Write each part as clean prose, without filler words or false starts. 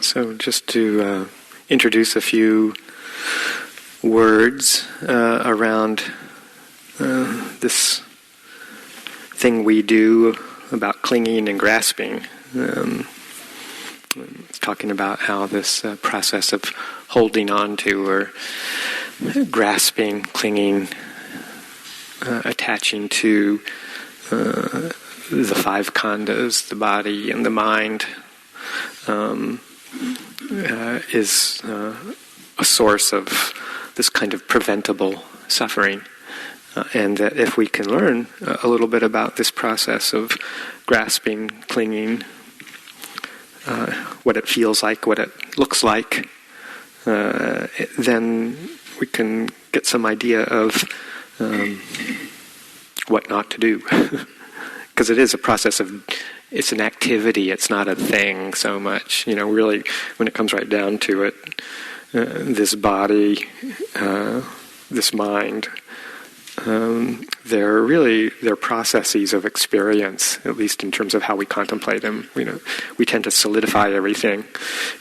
So just to introduce a few words around this thing we do about clinging and grasping. Talking about how this process of holding on to or grasping, clinging, attaching to the five khandhas, the body and the mind, is a source of this kind of preventable suffering. And that if we can learn a little bit about this process of grasping, clinging, what it feels like, what it looks like, then we can get some idea of what not to do. Because it is a process of, it's an activity, it's not a thing so much. Really, when it comes right down to it, this body, this mind, they're processes of experience, at least in terms of how we contemplate them. We tend to solidify everything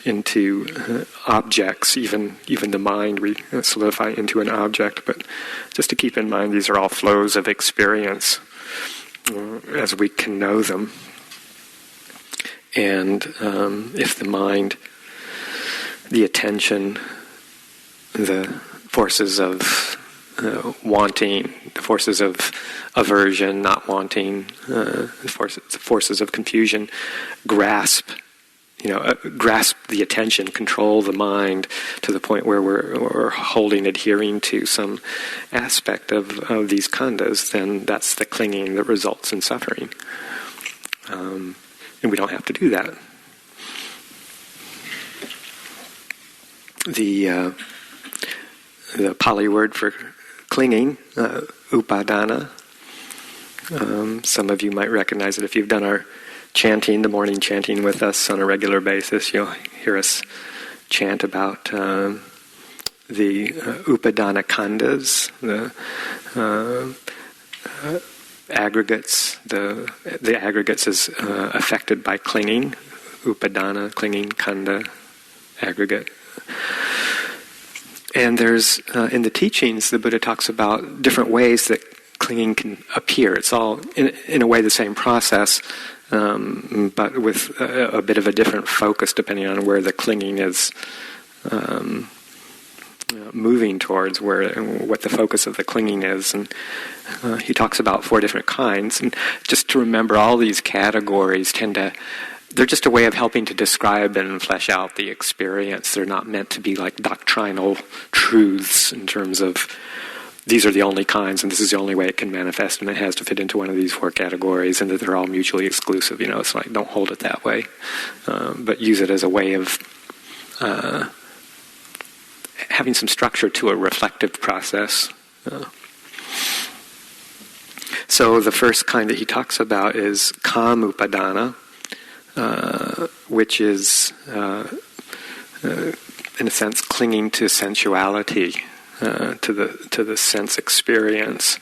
into objects, even the mind we solidify into an object. But just to keep in mind, these are all flows of experience as we can know them. And if the mind, the attention, the forces of wanting, the forces of aversion, not wanting, the forces of confusion, grasp the attention, control the mind to the point where we're holding, adhering to some aspect of these khandhas, then that's the clinging that results in suffering. And we don't have to do that. The Pali word for clinging, upadana. Some of you might recognize it if you've done our chanting, the morning chanting with us on a regular basis. You'll hear us chant about the upadana khandhas, the aggregates. The aggregates is affected by clinging. Upadana, clinging, khandha, aggregate. And there's, in the teachings, the Buddha talks about different ways that clinging can appear. It's all, in a way, the same process, but with a bit of a different focus depending on where the clinging is moving towards, what the focus of the clinging is. And he talks about 4 different kinds. And just to remember, all these categories they're just a way of helping to describe and flesh out the experience. They're not meant to be like doctrinal truths in terms of these are the only kinds and this is the only way it can manifest and it has to fit into one of these 4 categories and that they're all mutually exclusive. It's like, don't hold it that way. But use it as a way of having some structure to a reflective process. So the first kind that he talks about is kam upadana, which is, in a sense, clinging to sensuality, to the sense experience.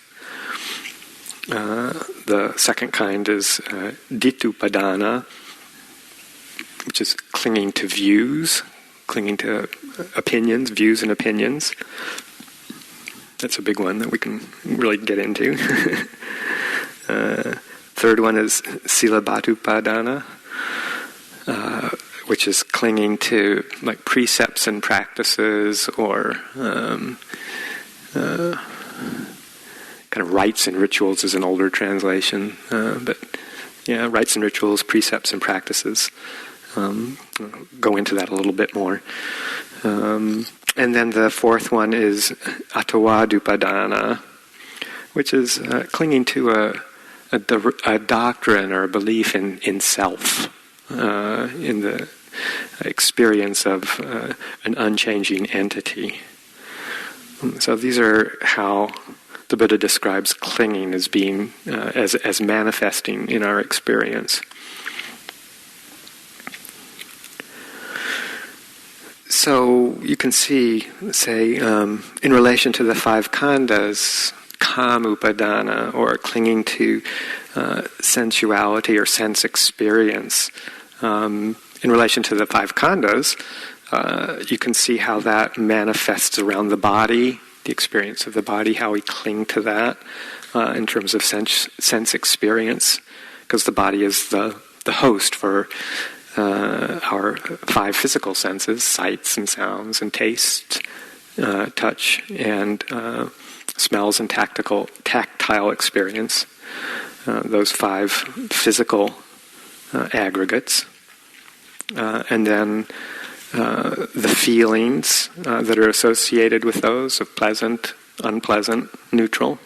The second kind is ditupadana, which is clinging to views, clinging to opinions, views and opinions. That's a big one that we can really get into. Third one is silabatupadana, which is clinging to like precepts and practices or kind of rites and rituals is an older translation. But rites and rituals, precepts and practices. Go into that a little bit more. And then the fourth one is atawadupadana, which is clinging to a doctrine or a belief in self, in the experience of an unchanging entity. So these are how the Buddha describes clinging as being, as manifesting in our experience. So you can see, say, in relation to the 5 khandhas, kam upadana, or clinging to sensuality or sense experience, in relation to the five khandhas, you can see how that manifests around the body, the experience of the body, how we cling to that in terms of sense experience, because the body is the host for our five physical senses: sights and sounds and taste, touch, and smells and tactile experience. Those five physical aggregates. And then the feelings that are associated with those of pleasant, unpleasant, neutral.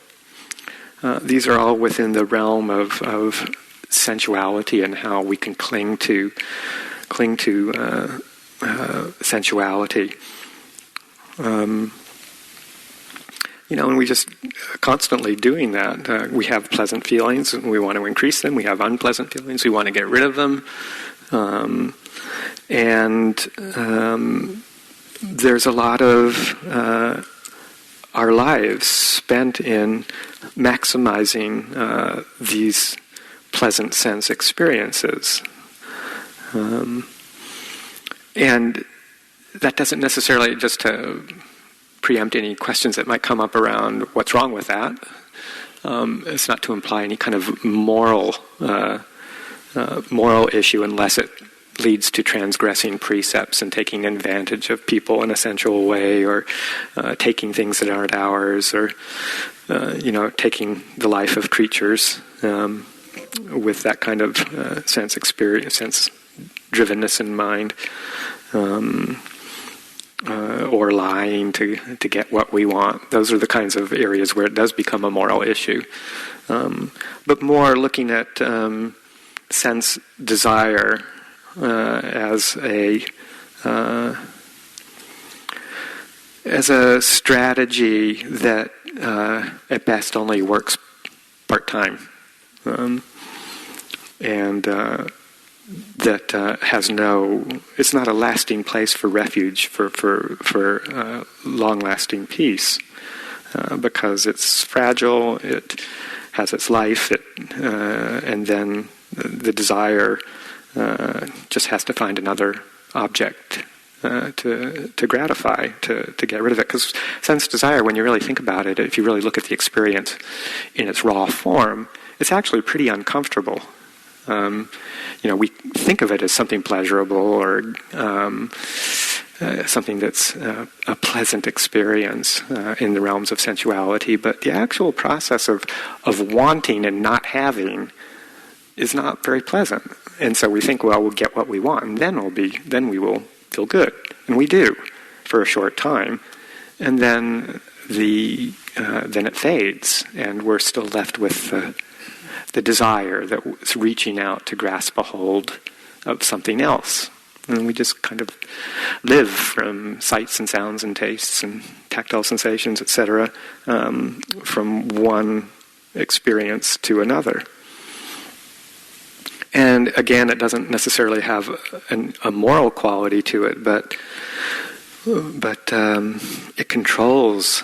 These are all within the realm of sensuality and how we can cling to sensuality. And we just constantly doing that. We have pleasant feelings and we want to increase them. We have unpleasant feelings. We want to get rid of them. There's a lot of our lives spent in maximizing these pleasant sense experiences. And that doesn't necessarily, just to preempt any questions that might come up around what's wrong with that, it's not to imply any kind of moral issue unless it leads to transgressing precepts and taking advantage of people in a sensual way, or taking things that aren't ours, or taking the life of creatures with that kind of sense experience, sense drivenness in mind, or lying to get what we want. Those are the kinds of areas where it does become a moral issue. But more looking at sense desire as a strategy that at best only works part-time, and that has it's not a lasting place for refuge for long-lasting peace, because it's fragile, it has its life, and then the desire just has to find another object to gratify, to get rid of it. Because sense desire, when you really think about it, if you really look at the experience in its raw form, it's actually pretty uncomfortable. We think of it as something pleasurable, or something that's a pleasant experience in the realms of sensuality, but the actual process of wanting and not having is not very pleasant. And so we think, well, we'll get what we want, and then we will feel good, and we do for a short time, and then then it fades, and we're still left with the desire that's reaching out to grasp a hold of something else. And we just kind of live from sights and sounds and tastes and tactile sensations, etc., from one experience to another. And again, it doesn't necessarily have a moral quality to it, but it controls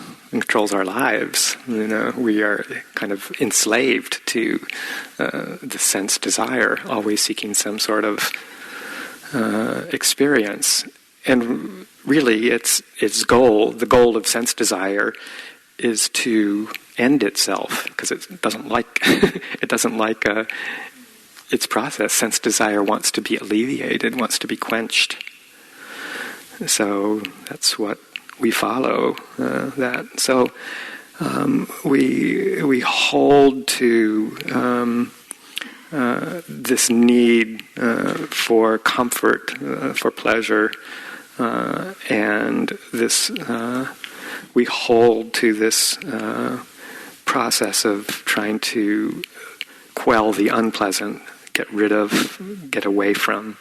our lives. We are kind of enslaved to the sense desire, always seeking some sort of experience. And really, its goal, the goal of sense desire, is to end itself, because it doesn't like its process. Sense desire wants to be alleviated, wants to be quenched. So that's what we follow. That. So we hold to this need for comfort, for pleasure, and this we hold to this process of trying to quell the unpleasant, get away from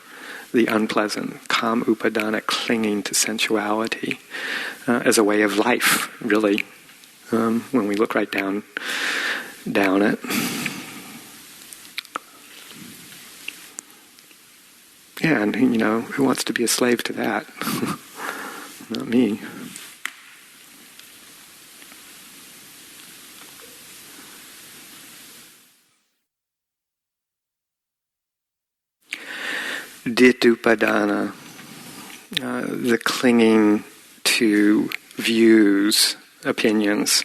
the unpleasant, kam upadana, clinging to sensuality as a way of life, really, when we look right down it. Yeah, and who wants to be a slave to that? Not me. Ditupadana, the clinging to views, opinions.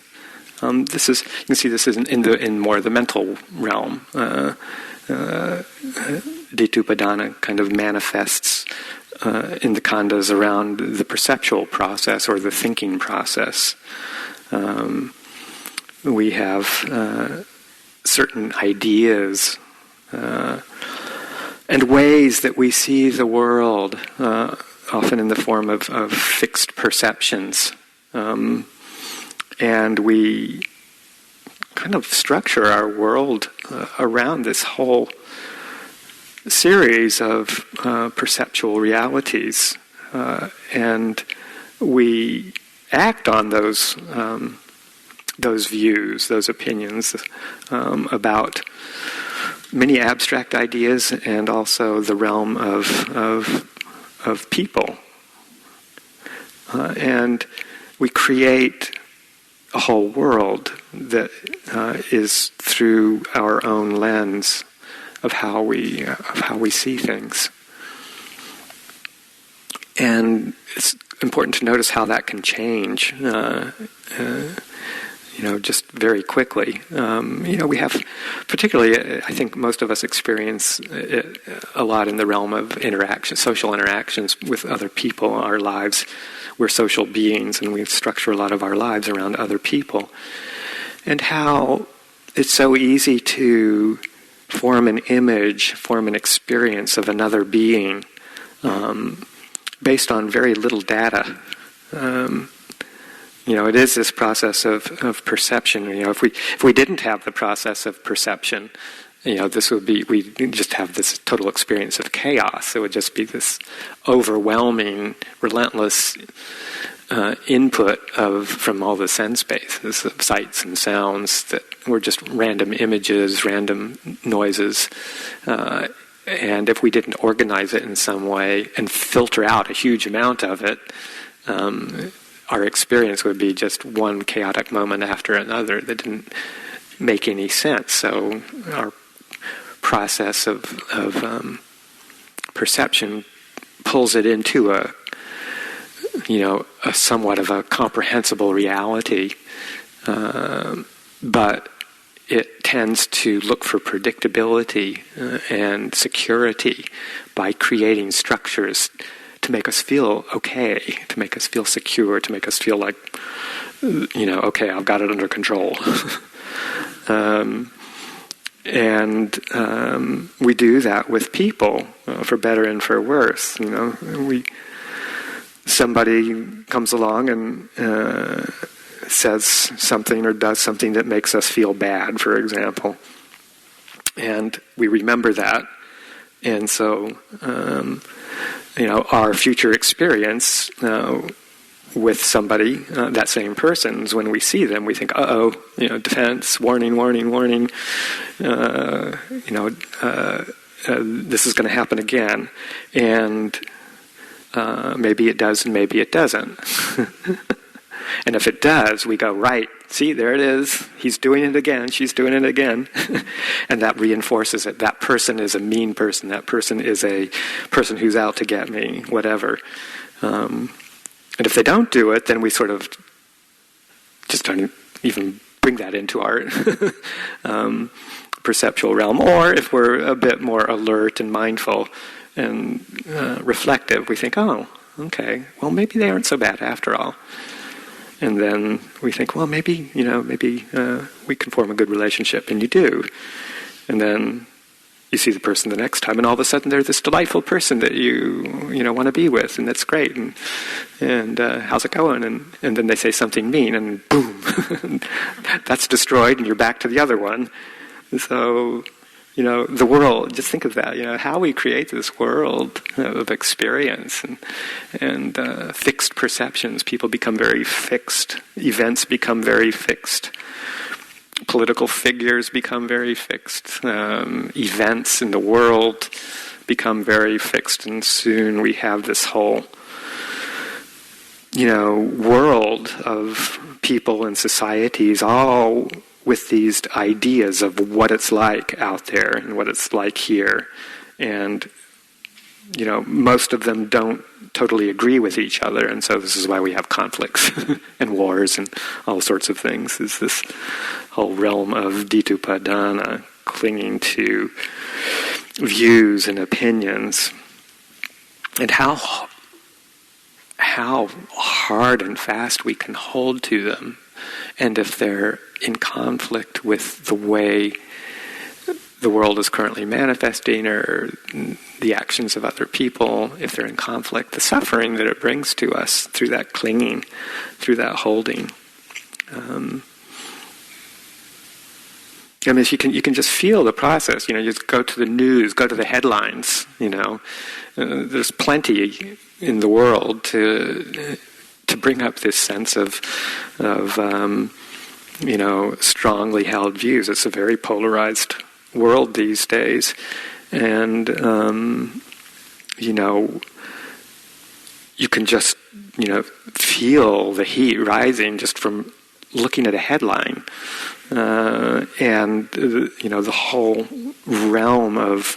This is, you can see this is in more the mental realm. Ditupadana kind of manifests in the khandhas around the perceptual process or the thinking process. We have certain ideas and ways that we see the world, often in the form of fixed perceptions. And we kind of structure our world around this whole series of perceptual realities. And we act on those views, those opinions about many abstract ideas and also the realm of people. And we create a whole world that is through our own lens of how we see things. And it's important to notice how that can change, just very quickly. We have, particularly, I think most of us experience it a lot in the realm of social interactions with other people. Our lives, we're social beings, and we structure a lot of our lives around other people. And how it's so easy to form an image, form an experience of another being based on very little data. It is this process of perception. If we didn't have the process of perception, this would be, we just have this total experience of chaos. It would just be this overwhelming, relentless input from all the sense bases of sights and sounds that were just random images, random noises. And if we didn't organize it in some way and filter out a huge amount of it, our experience would be just one chaotic moment after another that didn't make any sense. So our process of perception pulls it into a somewhat of a comprehensible reality, but it tends to look for predictability and security by creating structures to make us feel okay, to make us feel secure, to make us feel like, okay, I've got it under control. And we do that with people, for better and for worse. Somebody comes along and says something or does something that makes us feel bad, for example. And we remember that. And so, our future experience with somebody, that same person, is when we see them, we think, defense, warning, this is going to happen again. And maybe it does and maybe it doesn't. And if it does, we go, right, see, there it is. He's doing it again. She's doing it again. And that reinforces it. That person is a mean person. That person is a person who's out to get me, whatever. And if they don't do it, then we sort of just don't even bring that into our perceptual realm. Or if we're a bit more alert and mindful and reflective, we think, oh, okay, well, maybe they aren't so bad after all. And then we think, well, maybe we can form a good relationship, and you do. And then you see the person the next time, and all of a sudden they're this delightful person that you want to be with, and that's great. And how's it going? And then they say something mean, and boom, that's destroyed, and you're back to the other one. So, the world, just think of that, how we create this world of experience and fixed perceptions. People become very fixed. Events become very fixed. Political figures become very fixed. Events in the world become very fixed. And soon we have this whole, world of people and societies all with these ideas of what it's like out there and what it's like here. And most of them don't totally agree with each other, and so this is why we have conflicts and wars and all sorts of things, is this whole realm of ditupadana, clinging to views and opinions, and how hard and fast we can hold to them, and if they're in conflict with the way the world is currently manifesting or the actions of other people, if they're in conflict, the suffering that it brings to us through that clinging, through that holding. You can just feel the process. You just go to the news, go to the headlines. There's plenty in the world to bring up this sense of strongly held views. It's a very polarized world these days, and you can just feel the heat rising just from looking at a headline, and the whole realm of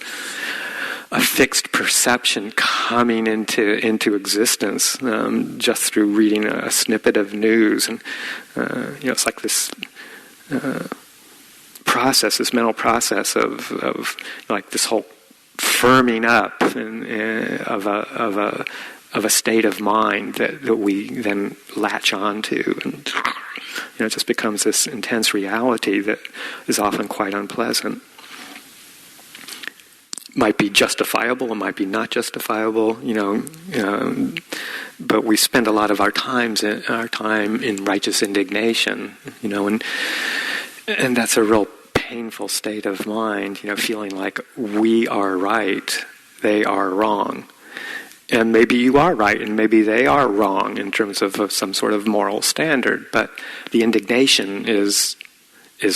a fixed perception coming into existence just through reading a snippet of news, and it's like this process, this mental process of like this whole firming up of a state of mind that we then latch onto, and it just becomes this intense reality that is often quite unpleasant. Might be justifiable, it might be not justifiable, but we spend a lot of our time in righteous indignation, and that's a real painful state of mind, feeling like we are right, they are wrong. And maybe you are right, and maybe they are wrong in terms of some sort of moral standard, but the indignation is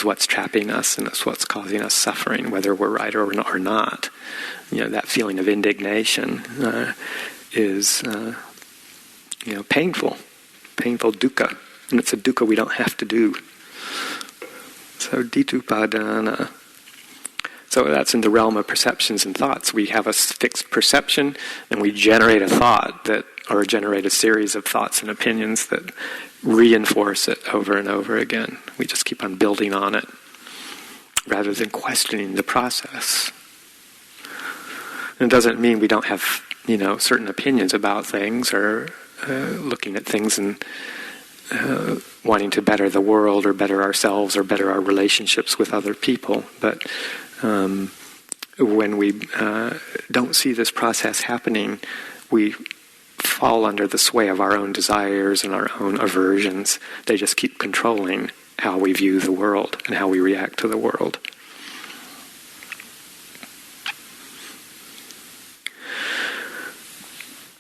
what's trapping us, and it's what's causing us suffering, whether we're right or not. That feeling of indignation is painful dukkha, and it's a dukkha we don't have to do. So ditupadana. So that's in the realm of perceptions and thoughts. We have a fixed perception, and we generate a thought or generate a series of thoughts and opinions that reinforce it over and over again. We just keep on building on it, rather than questioning the process. And it doesn't mean we don't have, certain opinions about things, or looking at things and wanting to better the world or better ourselves or better our relationships with other people. But when we don't see this process happening, we fall under the sway of our own desires and our own aversions. They just keep controlling how we view the world and how we react to the world.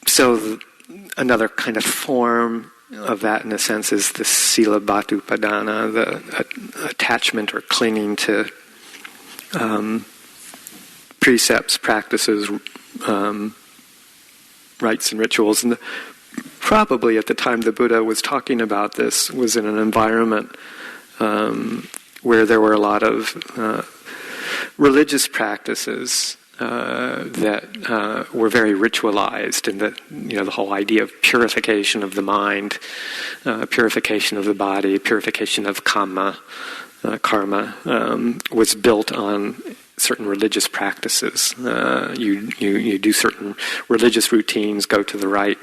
So another kind of form of that, in a sense, is the sila bhatupadana, the attachment or clinging to precepts, practices, rites and rituals. And probably at the time the Buddha was talking about this was in an environment where there were a lot of religious practices that were very ritualized, and the whole idea of purification of the mind, purification of the body, purification of karma was built on certain religious practices. You do certain religious routines, go to the right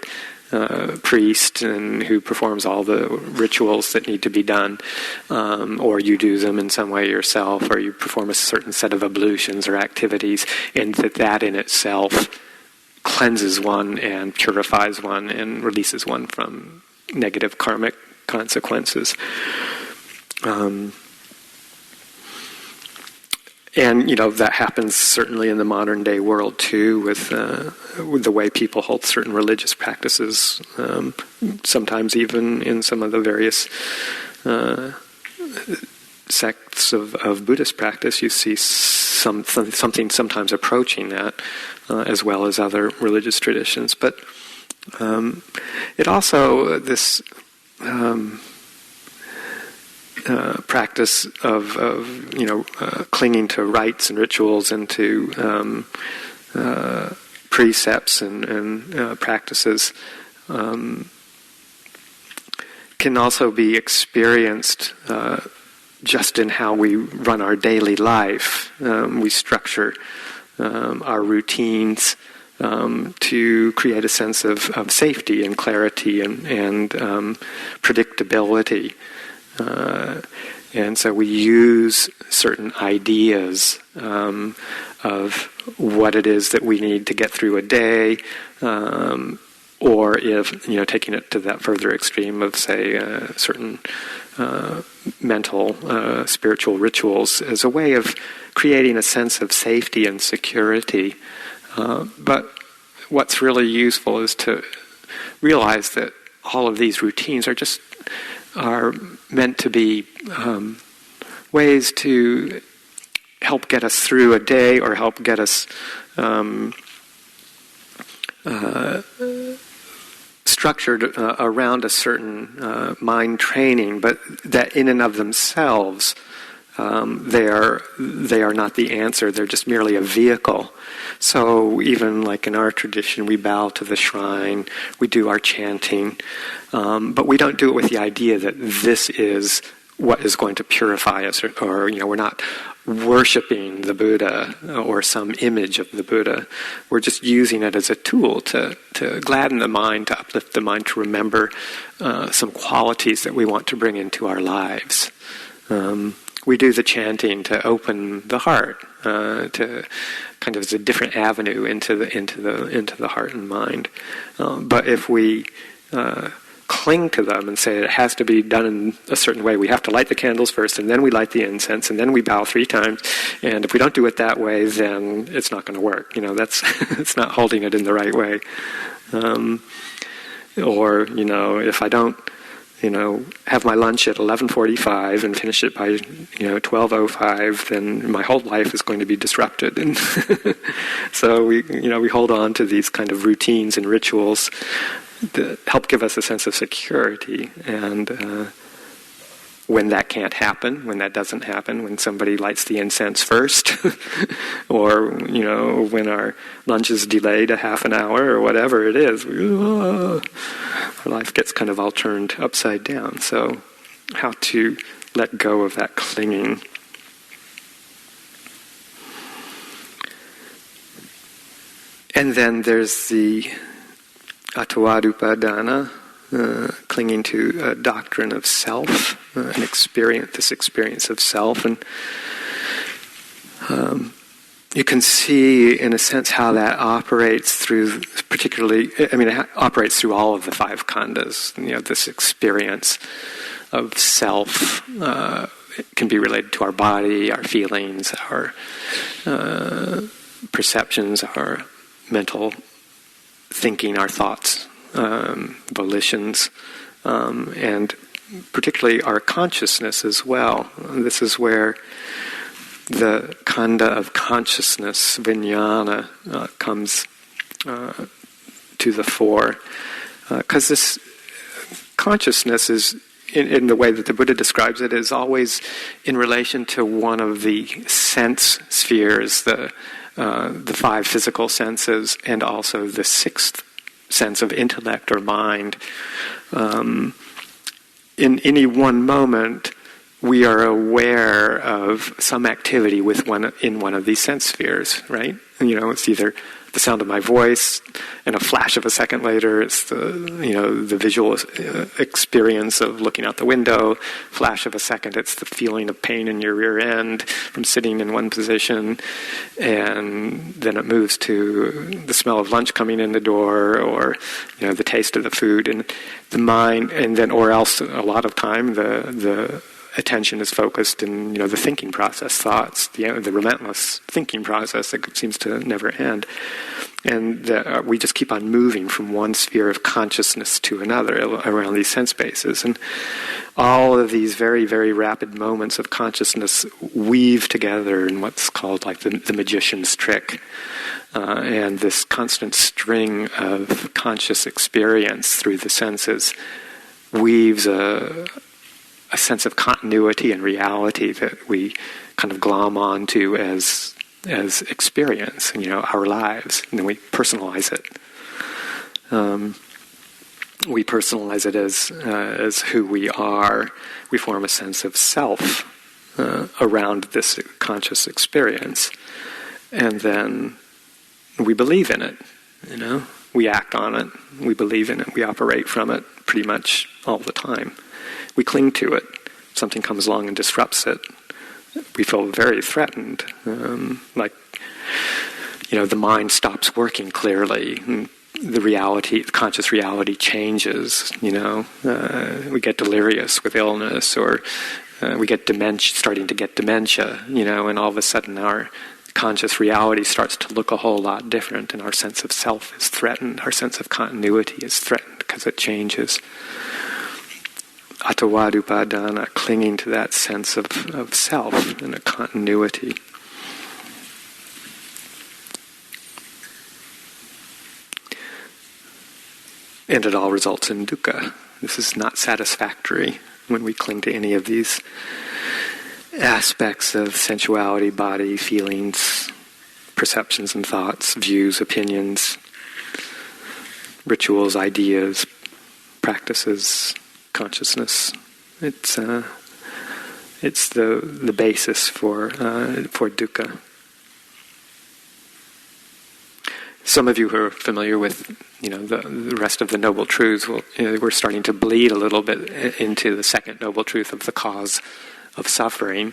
priest and who performs all the rituals that need to be done, or you do them in some way yourself, or you perform a certain set of ablutions or activities, and that in itself cleanses one and purifies one and releases one from negative karmic consequences. And that happens certainly in the modern day world too, with the way people hold certain religious practices. Sometimes even in some of the various sects of Buddhist practice, you see something sometimes approaching that, as well as other religious traditions. But it also this. Practice of clinging to rites and rituals and to precepts and practices can also be experienced just in how we run our daily life. We structure our routines to create a sense of safety and clarity and predictability. And so we use certain ideas of what it is that we need to get through a day, or if, taking it to that further extreme of, say, certain mental, spiritual rituals as a way of creating a sense of safety and security. But what's really useful is to realize that all of these routines are meant to be ways to help get us through a day or help get us structured around a certain mind training, but that in and of themselves they are not the answer. They're just merely a vehicle. So even like in our tradition, we bow to the shrine, we do our chanting, but we don't do it with the idea that this is what is going to purify us, or we're not worshiping the Buddha or some image of the Buddha. We're just using it as a tool to gladden the mind, to uplift the mind, to remember some qualities that we want to bring into our lives. We do the chanting to open the heart, to kind of as a different avenue into the heart and mind. But if we cling to them and say it has to be done in a certain way, we have to light the candles first, and then we light the incense, and then we bow 3 times. And if we don't do it that way, then it's not going to work. That's it's not holding it in the right way. Or if I don't have my lunch at 11:45 and finish it by 12:05, then my whole life is going to be disrupted. And so we hold on to these kind of routines and rituals that help give us a sense of security. And when that can't happen, when that doesn't happen, when somebody lights the incense first, or when our lunch is delayed a half an hour or whatever it is, our life gets kind of all turned upside down. So how to let go of that clinging. And then there's the Atavadupadana, clinging to a doctrine of self, this experience of self. And you can see, in a sense, how that operates through, it operates through all of the 5 khandhas. This experience of self can be related to our body, our feelings, our perceptions, our mental thinking, our thoughts, volitions, and particularly our consciousness as well. This is where the khandha of consciousness, vijnana, comes to the fore. Because this consciousness is, in the way that the Buddha describes it, is always in relation to one of the sense spheres, the 5 physical senses, and also the 6th sense of intellect or mind. In any one moment, we are aware of some activity in one of these sense spheres, right? It's either the sound of my voice, and a flash of a second later, it's the visual experience of looking out the window. Flash of a second, it's the feeling of pain in your rear end from sitting in one position, and then it moves to the smell of lunch coming in the door, or the taste of the food, and the mind, and then, or else a lot of time the attention is focused in the thinking process, thoughts, the relentless thinking process that seems to never end. And we just keep on moving from one sphere of consciousness to another around these sense spaces. And all of these very, very rapid moments of consciousness weave together in what's called like the magician's trick. And this constant string of conscious experience through the senses weaves a sense of continuity and reality that we kind of glom onto as as experience, our lives, and then we personalize it. We personalize it as who we are. We form a sense of self around this conscious experience, and then we believe in it. We act on it. We believe in it. We operate from it pretty much all the time. We cling to it. Something comes along and disrupts it. We feel very threatened. The mind stops working clearly. And the conscious reality changes. We get delirious with illness, or we get starting to get dementia. And all of a sudden our conscious reality starts to look a whole lot different, and our sense of self is threatened. Our sense of continuity is threatened because it changes. Atawadupadana, clinging to that sense of self and a continuity. And it all results in dukkha. This is not satisfactory when we cling to any of these aspects of sensuality, body, feelings, perceptions and thoughts, views, opinions, rituals, ideas, practices, consciousness. It's the basis for dukkha. Some of you who are familiar with the rest of the Noble Truths, we're starting to bleed a little bit into the second Noble Truth of the cause of suffering,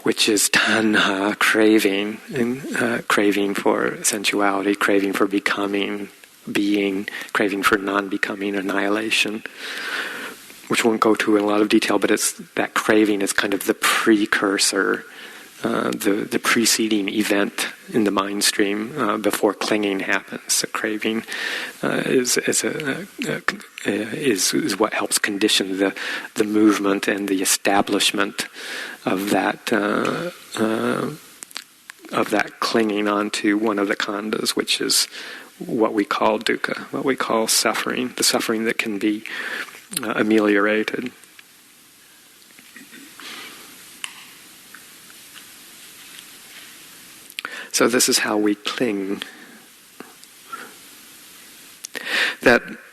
which is tanha, craving, and craving for sensuality, craving for becoming, being, craving for non-becoming, annihilation, which won't go to in a lot of detail, but it's that craving is kind of the precursor, the preceding event in the mind stream before clinging happens. The craving is what helps condition the movement and the establishment of that clinging onto one of the khandhas, which is what we call dukkha, what we call suffering, the suffering that can be ameliorated. So this is how we cling.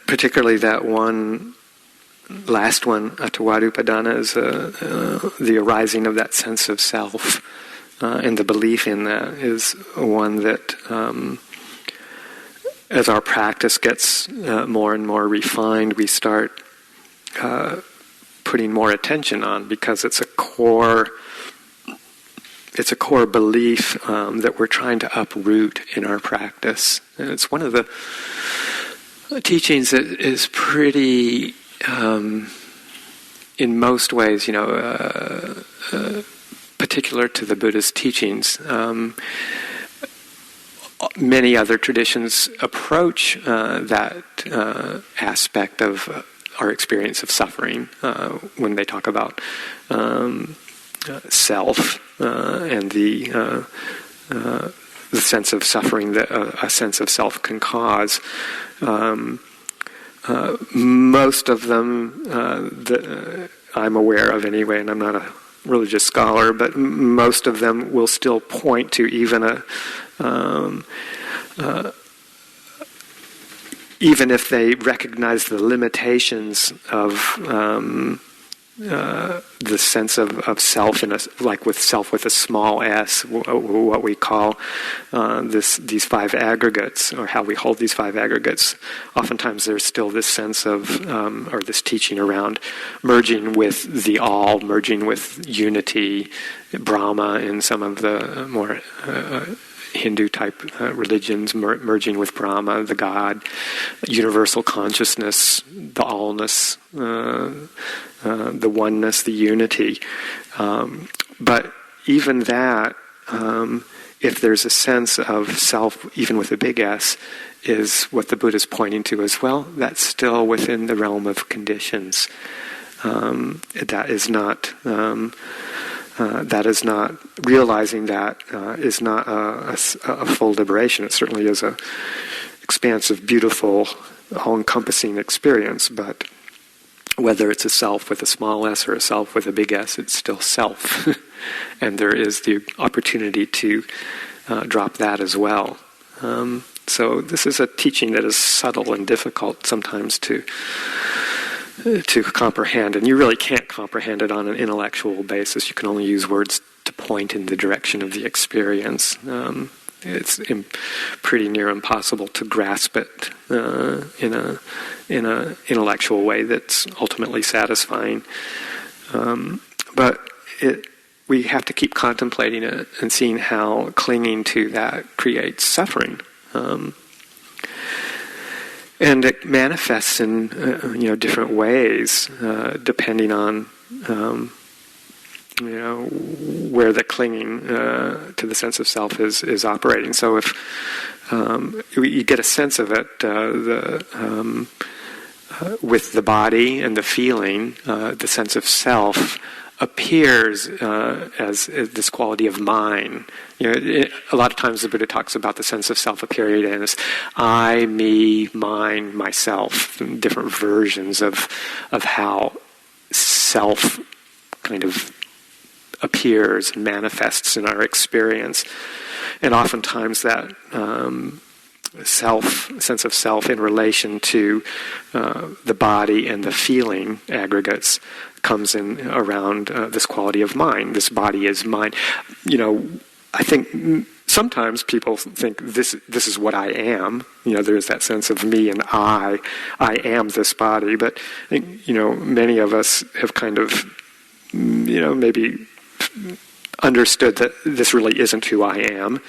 Particularly that one, last one, atawadupadana, is the arising of that sense of self, and the belief in that is one that, as our practice gets more and more refined, we start putting more attention on, because it's a core belief that we're trying to uproot in our practice. And it's one of the teachings that is pretty, in most ways, particular to the Buddha's teachings. Many other traditions approach that aspect of our experience of suffering when they talk about self and the sense of suffering that a sense of self can cause. Most of them that I'm aware of anyway, and I'm not a religious scholar, but most of them will still point to even if they recognize the limitations of the sense of self, like with self with a small s, what we call these five aggregates, or how we hold these five aggregates. Oftentimes there's still this sense of, or this teaching around merging with the all, merging with unity, Brahma in some of the more Hindu-type religions, merging with Brahma, the God, universal consciousness, the allness, the oneness, the unity. But even that, if there's a sense of self, even with a big S, is what the Buddha is pointing to as well. That's still within the realm of conditions. That is not realizing that is not a full liberation. It certainly is a expansive, beautiful, all-encompassing experience, but whether it's a self with a small s or a self with a big S, it's still self. and there is the opportunity to drop that as well. So this is a teaching that is subtle and difficult sometimes to comprehend, and you really can't comprehend it on an intellectual basis. You can only use words to point in the direction of the experience. It's pretty near impossible to grasp it in a intellectual way that's ultimately satisfying. But we have to keep contemplating it and seeing how clinging to that creates suffering. And it manifests in different ways depending on where the clinging to the sense of self is operating. So if you get a sense of it with the body and the feeling, the sense of self appears as this quality of mine. A lot of times the Buddha talks about the sense of self appearing as I, me, mine, myself, different versions of how self kind of appears and manifests in our experience. And oftentimes that sense of self in relation to the body and the feeling aggregates comes in around this quality of mind. This body is mine. I think sometimes people think this is what I am. There's that sense of me and I am this body. But I think, many of us have kind of, maybe understood that this really isn't who I am.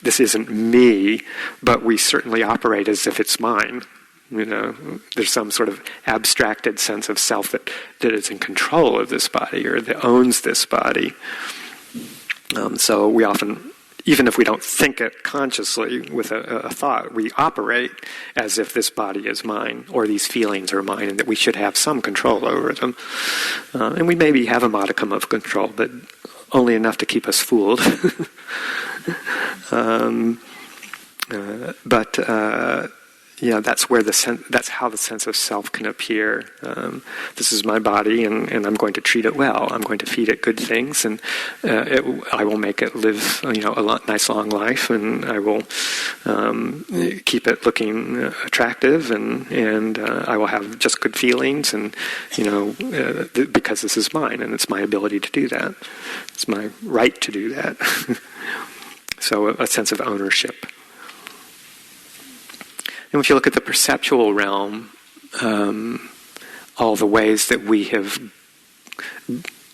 This isn't me, but we certainly operate as if it's mine. There's some sort of abstracted sense of self that is in control of this body or that owns this body. So we often, even if we don't think it consciously with a thought, we operate as if this body is mine or these feelings are mine and that we should have some control over them. And we maybe have a modicum of control, but only enough to keep us fooled. That's where that's how the sense of self can appear. This is my body, and I'm going to treat it well. I'm going to feed it good things, and I will make it live, a nice long life, and I will keep it looking attractive, and I will have just good feelings, and because this is mine, and it's my ability to do that. It's my right to do that. So a sense of ownership. And if you look at the perceptual realm, all the ways that we have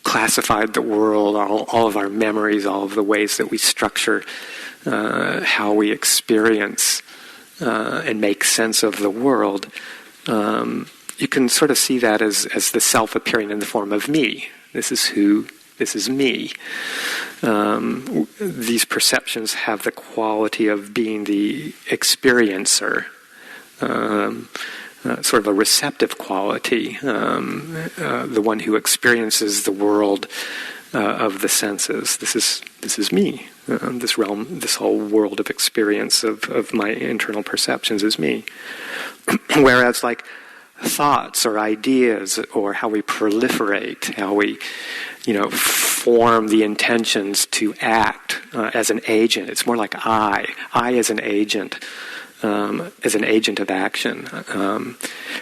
classified the world, all of our memories, all of the ways that we structure how we experience and make sense of the world, you can sort of see that as the self appearing in the form of me. This is who, this is me. These perceptions have the quality of being the experiencer. Sort of a receptive quality, the one who experiences the world of the senses. This is me. This realm, this whole world of experience of my internal perceptions is me. Whereas, like thoughts or ideas or how we proliferate, how we, form the intentions to act as an agent. It's more like I as an agent. As an agent of action.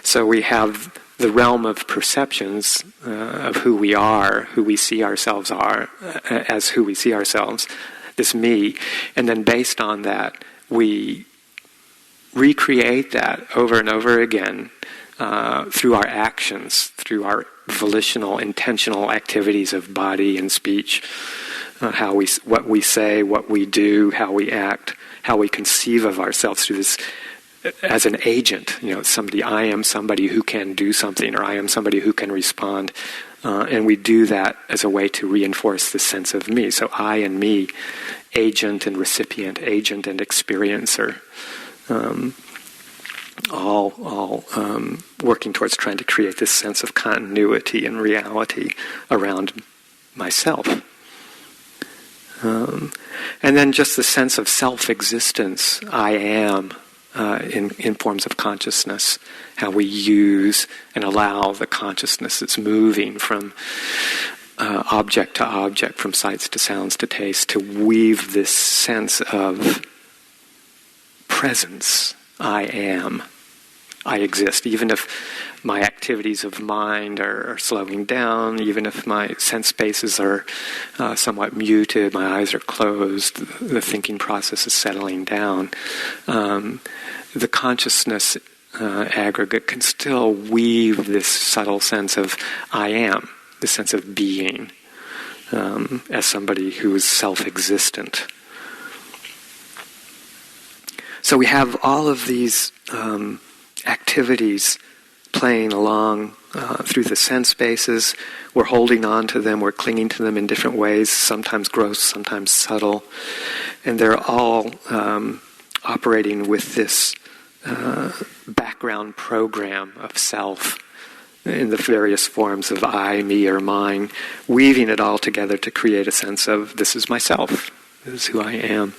So we have the realm of perceptions of who we are, who we see ourselves are, as who we see ourselves, this me, and then based on that, we recreate that over and over again through our actions, through our volitional, intentional activities of body and speech, what we say, what we do, how we act, how we conceive of ourselves through this as an agent. I am somebody who can do something, or I am somebody who can respond. And we do that as a way to reinforce the sense of me. So I and me, agent and recipient, agent and experiencer, all working towards trying to create this sense of continuity and reality around myself. And then just the sense of self-existence, I am, in forms of consciousness, how we use and allow the consciousness that's moving from object to object, from sights to sounds to taste, to weave this sense of presence. I am. I exist. Even if my activities of mind are slowing down, even if my sense spaces are somewhat muted, my eyes are closed, the thinking process is settling down, the consciousness aggregate can still weave this subtle sense of I am, this sense of being, as somebody who is self-existent. So we have all of these activities playing along through the sense spaces. We're holding on to them, we're clinging to them in different ways, sometimes gross, sometimes subtle. And they're all operating with this background program of self in the various forms of I, me, or mine, weaving it all together to create a sense of this is myself, this is who I am.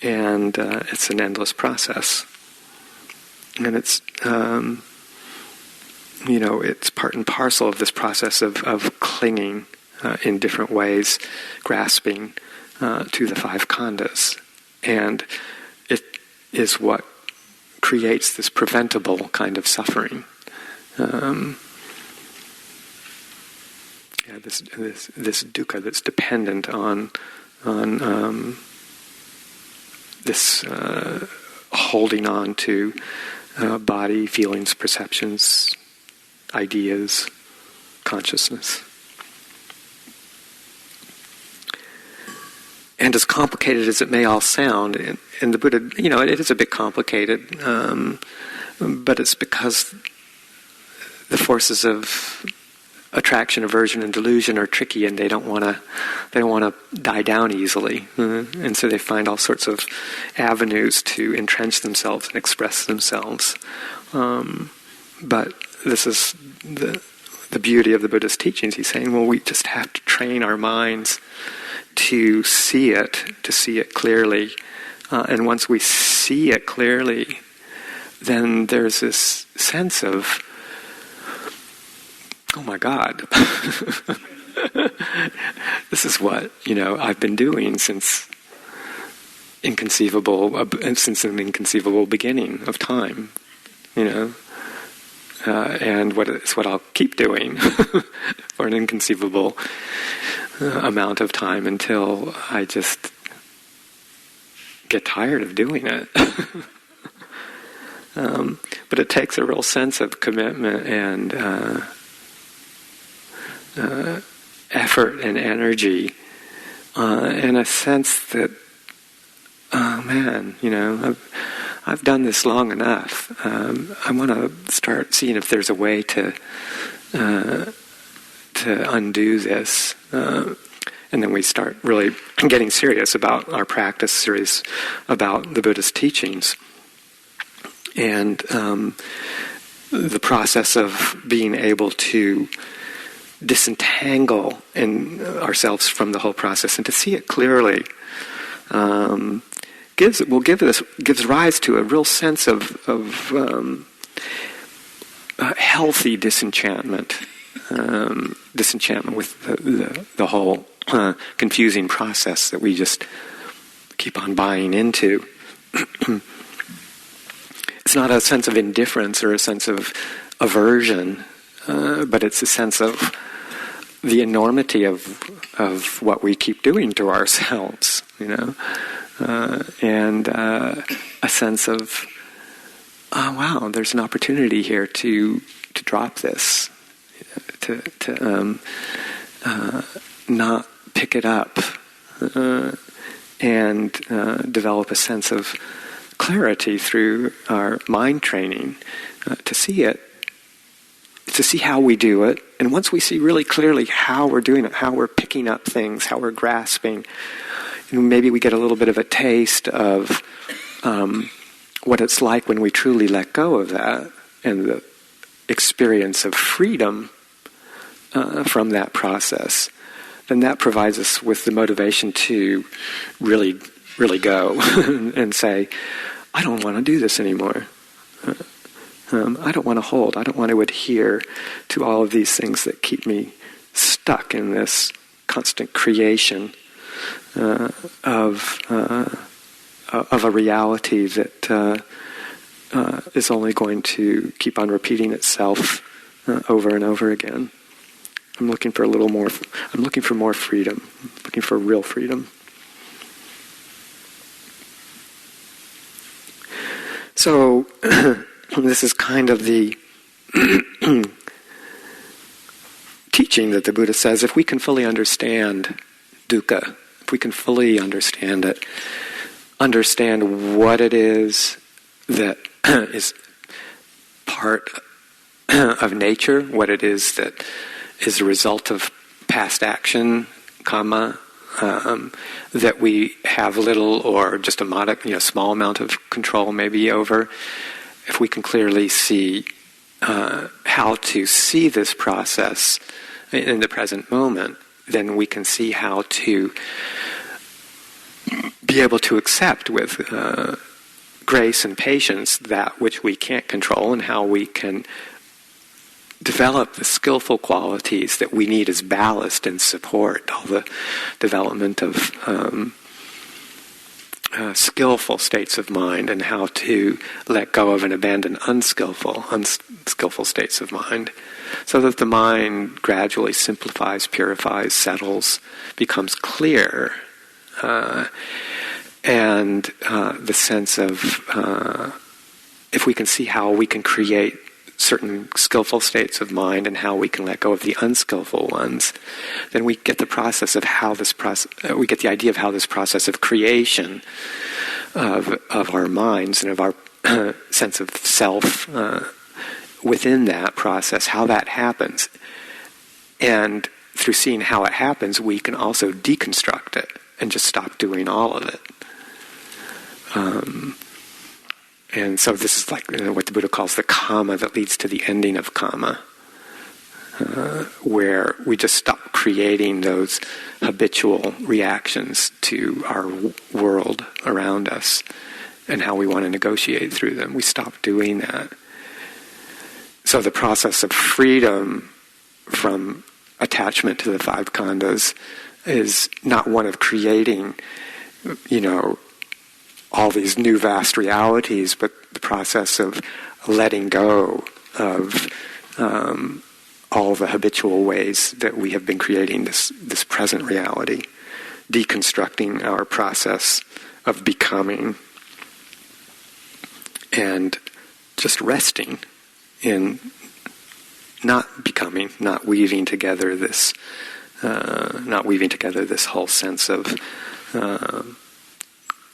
And it's an endless process. And it's, it's part and parcel of this process of clinging in different ways, grasping to the five khandhas. And it is what creates this preventable kind of suffering. This dukkha that's dependent on this holding on to body, feelings, perceptions, ideas, consciousness. And as complicated as it may all sound, and the Buddha, it is a bit complicated, but it's because the forces of attraction, aversion, and delusion are tricky, and they don't want to die down easily, and so they find all sorts of avenues to entrench themselves and express themselves. But this is the beauty of the Buddha's teachings. He's saying, well, we just have to train our minds to see it clearly, and once we see it clearly, then there's this sense of, oh my God, this is what I've been doing since an inconceivable beginning of time, and it's what I'll keep doing for an inconceivable amount of time until I just get tired of doing it. But it takes a real sense of commitment and effort and energy, and a sense that, oh man, I've done this long enough. I want to start seeing if there's a way to undo this, and then we start really getting serious about our practice, serious about the Buddha's teachings, and the process of being able to disentangle ourselves from the whole process and to see it clearly gives rise to a real sense of healthy disenchantment with the whole confusing process that we just keep on buying into. It's not a sense of indifference or a sense of aversion, but it's a sense of the enormity of what we keep doing to ourselves, and a sense of, oh wow, there's an opportunity here to drop this, to not pick it up, and develop a sense of clarity through our mind training, to see it, to see how we do it. And once we see really clearly how we're doing it, how we're picking up things, how we're grasping, maybe we get a little bit of a taste of what it's like when we truly let go of that, and the experience of freedom from that process, then that provides us with the motivation to really, really go and say, I don't want to do this anymore. I don't want to hold. I don't want to adhere to all of these things that keep me stuck in this constant creation of a reality that is only going to keep on repeating itself over and over again. I'm looking for a little more. I'm looking for more freedom. I'm looking for real freedom. So this is kind of the teaching that the Buddha says, if we can fully understand dukkha, if we can fully understand it, understand what it is that is part of nature, what it is that is a result of past action, karma, that we have little or just a small amount of control maybe over. If we can clearly see how to see this process in the present moment, then we can see how to be able to accept with grace and patience that which we can't control, and how we can develop the skillful qualities that we need as ballast and support all the development of skillful states of mind, and how to let go of and abandon unskillful states of mind, so that the mind gradually simplifies, purifies, settles, becomes clear, and the sense of if we can see how we can create certain skillful states of mind and how we can let go of the unskillful ones, then we get the process of how this process. We get the idea of how this process of creation of our minds and of our sense of self within that process, how that happens, and through seeing how it happens, we can also deconstruct it and just stop doing all of it. And so this is like what the Buddha calls the karma that leads to the ending of karma, where we just stop creating those habitual reactions to our world around us and how we want to negotiate through them. We stop doing that. So the process of freedom from attachment to the five khandhas is not one of creating, all these new vast realities, but the process of letting go of all the habitual ways that we have been creating this present reality, deconstructing our process of becoming, and just resting in not becoming, not weaving together this whole sense of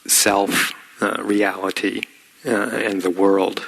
self, reality, and the world